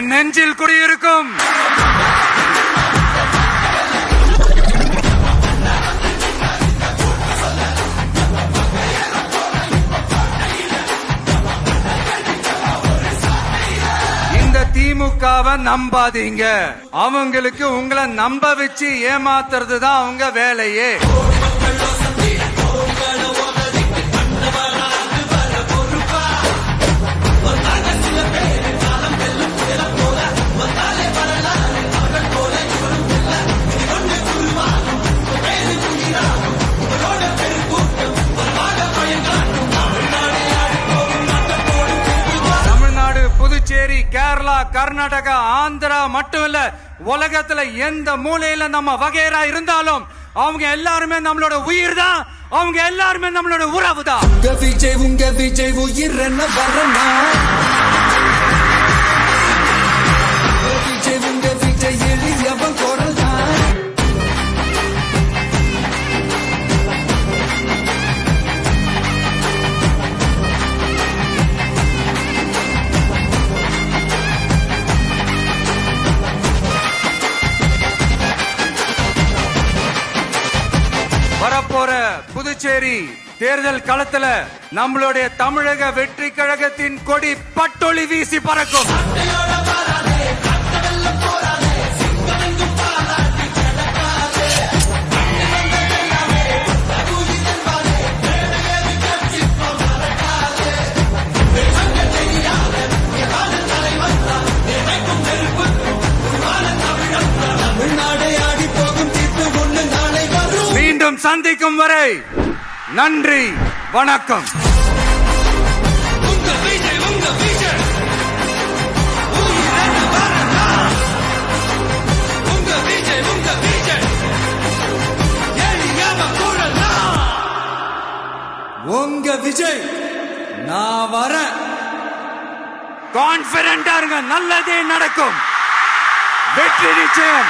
என் நெஞ்சில் குடியிருக்கும். திமுகவை நம்பாதீங்க. அவங்களுக்கு உங்களை நம்ப வச்சு ஏமாத்துறது தான் அவங்க வேலையே. புதுச்சேரி, கேரளா, கர்நாடகா, ஆந்திரா மட்டும் இல்ல, உலகத்துல எந்த மூலையில நம்ம வகைரா இருந்தாலும் அவங்க எல்லாருமே நம்மளோட உயிர் தான். அவங்க எல்லாருமே நம்மளோட உறவு தான். உங்க விஜய் உயிர் என்ன வரனா? உங்க விஜய் எளியவன் குரல் தான். வரப்போற புதுச்சேரி தேர்தல் களத்துல நம்மளுடைய தமிழக வெற்றி கழகத்தின் கொடி பட்டொளி வீசி பறக்கும். சந்திக்கும் வரை நன்றி, வணக்கம். உங்க விஜய் நான் வரேன். கான்பிடென்டா இருங்க, நல்லதே நடக்கும். வெற்றி நிச்சயம்.